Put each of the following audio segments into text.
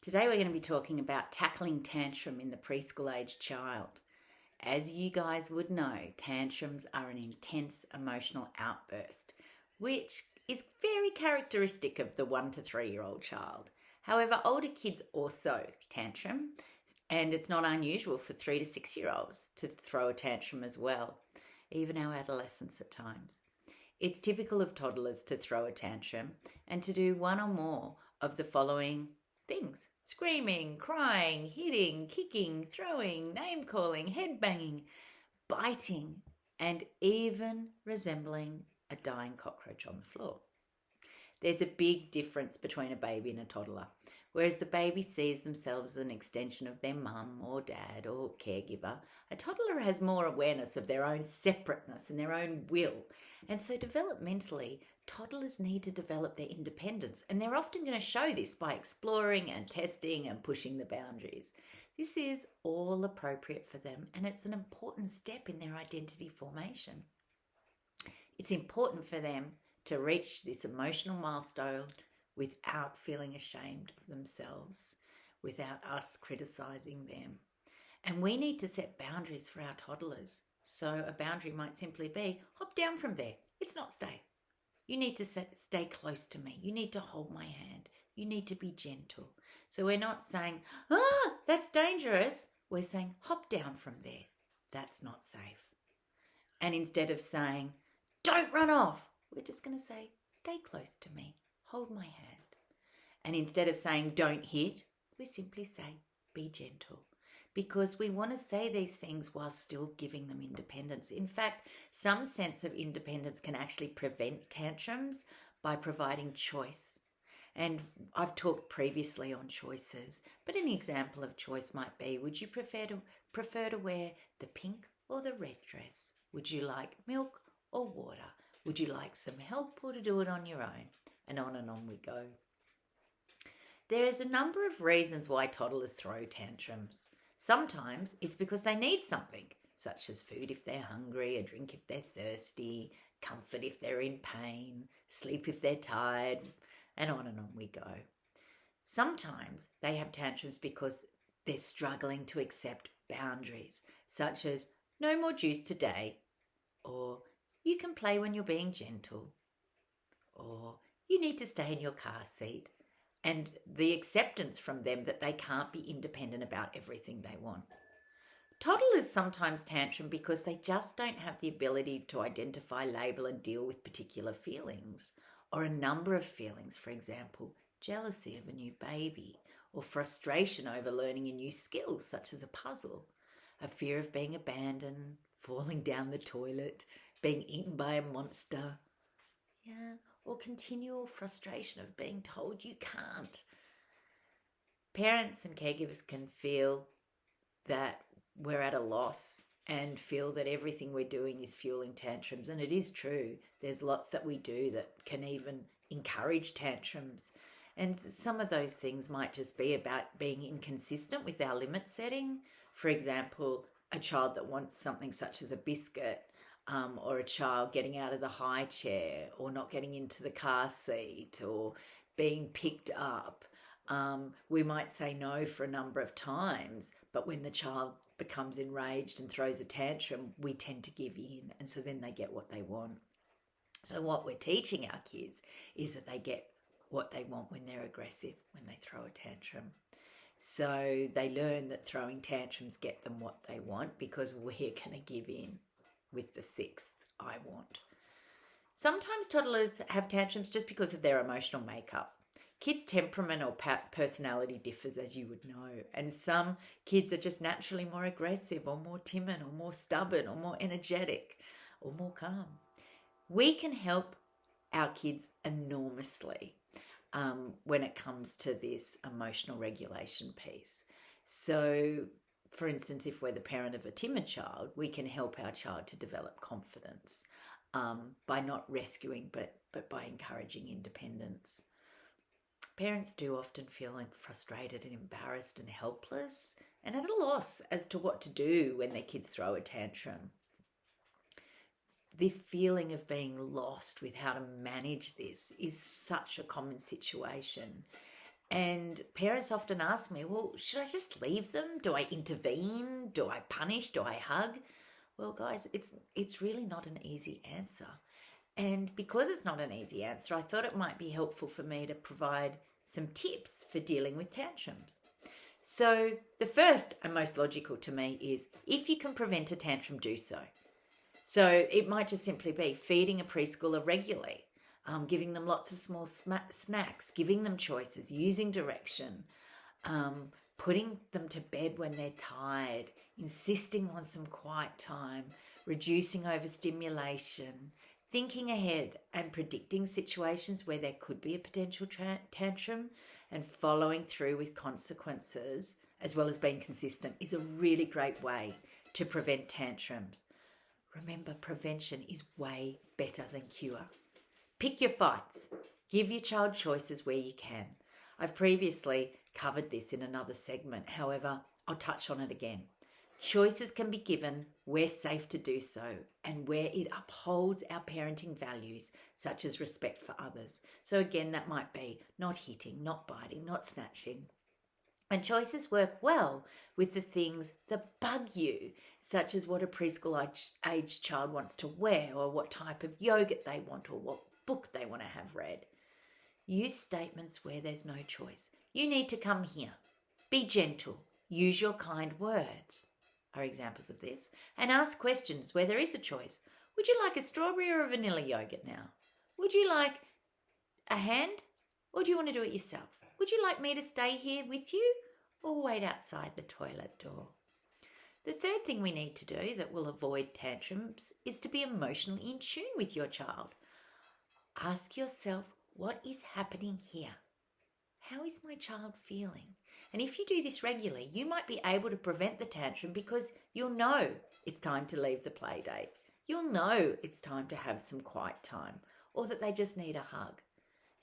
Today we're going to be talking about tackling tantrum in the preschool-aged child. As you guys would know, tantrums are an intense emotional outburst, which is very characteristic of the 1 to 3 year old child. However, older kids also tantrum, and it's not unusual for 3 to 6 year olds to throw a tantrum as well, even our adolescents at times. It's typical of toddlers to throw a tantrum and to do one or more of the following things: screaming, crying, hitting, kicking, throwing, name calling, head banging, biting, and even resembling a dying cockroach on the floor. There's a big difference between a baby and a toddler. Whereas the baby sees themselves as an extension of their mum or dad or caregiver, a toddler has more awareness of their own separateness and their own will. And so developmentally, toddlers need to develop their independence, and they're often going to show this by exploring and testing and pushing the boundaries. This is all appropriate for them, and it's an important step in their identity formation. It's important for them to reach this emotional milestone without feeling ashamed of themselves, without us criticizing them. And we need to set boundaries for our toddlers. So a boundary might simply be, hop down from there. It's not stay. You need to stay close to me. You need to hold my hand. You need to be gentle. So we're not saying, that's dangerous. We're saying, hop down from there. That's not safe. And instead of saying, don't run off, we're just going to say, stay close to me. Hold my hand. And instead of saying, don't hit, we simply say, be gentle. Because we want to say these things while still giving them independence. In fact, some sense of independence can actually prevent tantrums by providing choice. And I've talked previously on choices, but an example of choice might be, would you prefer to wear the pink or the red dress? Would you like milk or water? Would you like some help or to do it on your own? And on we go. There is a number of reasons why toddlers throw tantrums. Sometimes it's because they need something, such as food if they're hungry, a drink if they're thirsty, comfort if they're in pain, sleep if they're tired, and on we go. Sometimes they have tantrums because they're struggling to accept boundaries, such as no more juice today, or you can play when you're being gentle, or you need to stay in your car seat, and the acceptance from them that they can't be independent about everything they want. Toddlers sometimes tantrum because they just don't have the ability to identify, label, and deal with particular feelings, or a number of feelings, for example, jealousy of a new baby, or frustration over learning a new skill, such as a puzzle, a fear of being abandoned, falling down the toilet, being eaten by a monster, or continual frustration of being told you can't. Parents and caregivers can feel that we're at a loss and feel that everything we're doing is fueling tantrums, and it is true. There's lots that we do that can even encourage tantrums, and some of those things might just be about being inconsistent with our limit setting. For example, a child that wants something such as a biscuit, or a child getting out of the high chair, or not getting into the car seat, or being picked up. We might say no for a number of times, but when the child becomes enraged and throws a tantrum, we tend to give in, and so then they get what they want. So what we're teaching our kids is that they get what they want when they're aggressive, when they throw a tantrum. So they learn that throwing tantrums get them what they want, because we're going to give in with the 6th I want. Sometimes toddlers have tantrums just because of their emotional makeup. Kids' temperament or personality differs, as you would know, and some kids are just naturally more aggressive or more timid or more stubborn or more energetic or more calm. We can help our kids enormously when it comes to this emotional regulation piece. So, for instance, if we're the parent of a timid child, we can help our child to develop confidence by not rescuing, but by encouraging independence. Parents do often feel frustrated and embarrassed and helpless and at a loss as to what to do when their kids throw a tantrum. This feeling of being lost with how to manage this is such a common situation. And parents often ask me, well, should I just leave them? Do I intervene? Do I punish? Do I hug? Well, guys, it's really not an easy answer. And because it's not an easy answer, I thought it might be helpful for me to provide some tips for dealing with tantrums. So the first and most logical to me is, if you can prevent a tantrum, do so. So it might just simply be feeding a preschooler regularly, giving them lots of small snacks, giving them choices, using direction, putting them to bed when they're tired, insisting on some quiet time, reducing overstimulation, thinking ahead and predicting situations where there could be a potential tantrum, and following through with consequences, as well as being consistent, is a really great way to prevent tantrums. Remember, prevention is way better than cure. Pick your fights. Give your child choices where you can. I've previously covered this in another segment. However, I'll touch on it again. Choices can be given where safe to do so and where it upholds our parenting values, such as respect for others. So again, that might be not hitting, not biting, not snatching. And choices work well with the things that bug you, such as what a preschool-aged child wants to wear, or what type of yogurt they want, or what book they want to have read. Use statements where there's no choice. You need to come here. Be gentle. Use your kind words are examples of this. And ask questions where there is a choice. Would you like a strawberry or a vanilla yogurt now? Would you like a hand, or do you want to do it yourself? Would you like me to stay here with you or wait outside the toilet door? The third thing we need to do that will avoid tantrums is to be emotionally in tune with your child. Ask yourself, what is happening here? How is my child feeling? And if you do this regularly, you might be able to prevent the tantrum, because you'll know it's time to leave the play date. You'll know it's time to have some quiet time, or that they just need a hug.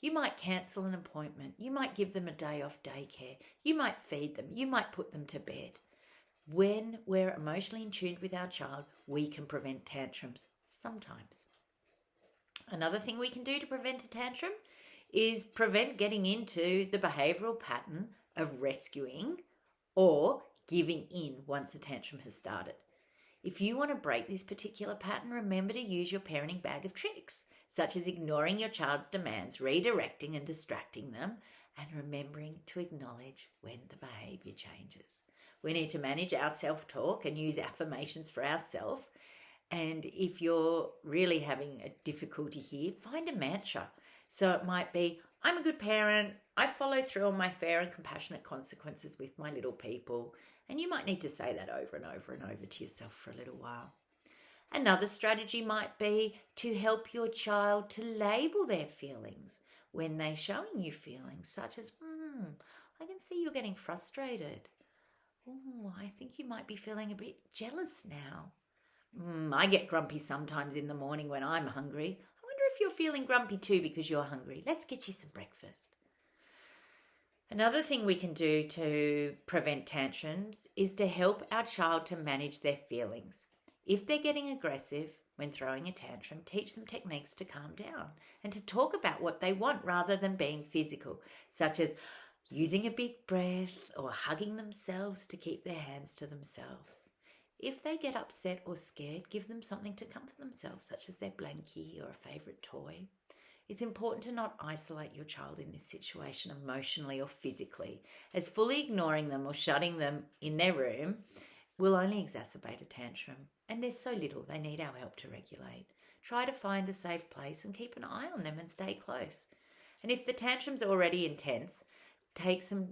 You might cancel an appointment. You might give them a day off daycare. You might feed them. You might put them to bed. When we're emotionally in tune with our child, we can prevent tantrums sometimes. Another thing we can do to prevent a tantrum is prevent getting into the behavioural pattern of rescuing or giving in once a tantrum has started. If you want to break this particular pattern, remember to use your parenting bag of tricks, such as ignoring your child's demands, redirecting and distracting them, and remembering to acknowledge when the behaviour changes. We need to manage our self-talk and use affirmations for ourselves. And if you're really having a difficulty here, find a mantra. So it might be, I'm a good parent. I follow through on my fair and compassionate consequences with my little people. And you might need to say that over and over and over to yourself for a little while. Another strategy might be to help your child to label their feelings when they're showing you feelings, such as, I can see you're getting frustrated. Oh, I think you might be feeling a bit jealous now. I get grumpy sometimes in the morning when I'm hungry. I wonder if you're feeling grumpy too because you're hungry. Let's get you some breakfast. Another thing we can do to prevent tantrums is to help our child to manage their feelings. If they're getting aggressive when throwing a tantrum, teach them techniques to calm down and to talk about what they want rather than being physical, such as using a big breath or hugging themselves to keep their hands to themselves. If they get upset or scared, give them something to comfort themselves, such as their blankie or a favourite toy. It's important to not isolate your child in this situation emotionally or physically, as fully ignoring them or shutting them in their room will only exacerbate a tantrum. And there's so little they need our help to regulate. Try to find a safe place and keep an eye on them and stay close. And if the tantrum's already intense, take some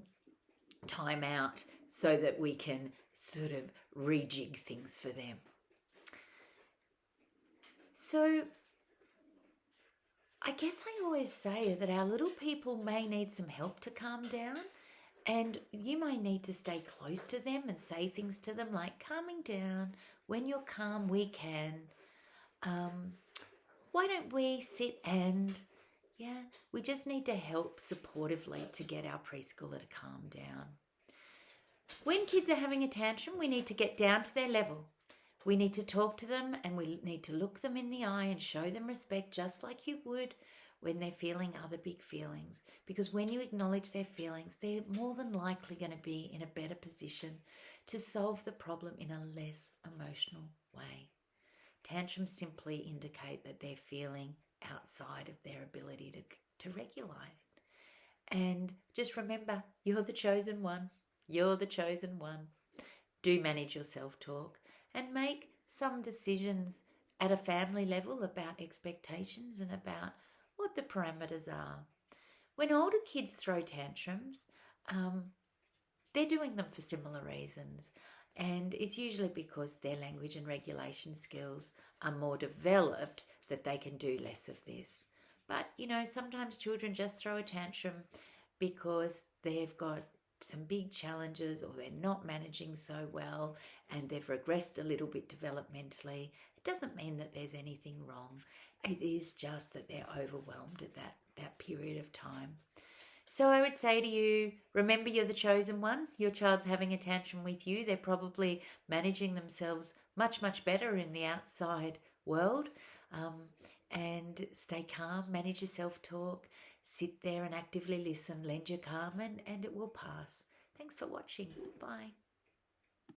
time out so that we can sort of rejig things for them. So I guess I always say that our little people may need some help to calm down, and you may need to stay close to them and say things to them like, calming down, when you're calm we can, why don't we sit and, we just need to help supportively to get our preschooler to calm down. When kids are having a tantrum, we need to get down to their level. We need to talk to them and we need to look them in the eye and show them respect just like you would when they're feeling other big feelings, because when you acknowledge their feelings, they're more than likely going to be in a better position to solve the problem in a less emotional way. Tantrums simply indicate that they're feeling outside of their ability to regulate. And just remember, you're the chosen one. You're the chosen one. Do manage your self-talk and make some decisions at a family level about expectations and about what the parameters are. When older kids throw tantrums, they're doing them for similar reasons. And it's usually because their language and regulation skills are more developed that they can do less of this. But, sometimes children just throw a tantrum because they've got some big challenges or they're not managing so well and they've regressed a little bit developmentally. It doesn't mean that there's anything wrong. It is just that they're overwhelmed at that period of time. So I would say to you, remember you're the chosen one. Your child's having a tantrum with you. They're probably managing themselves much, much better in the outside world. And stay calm, manage your self-talk, sit there and actively listen, lend your calm, and it will pass. Thanks for watching. Bye.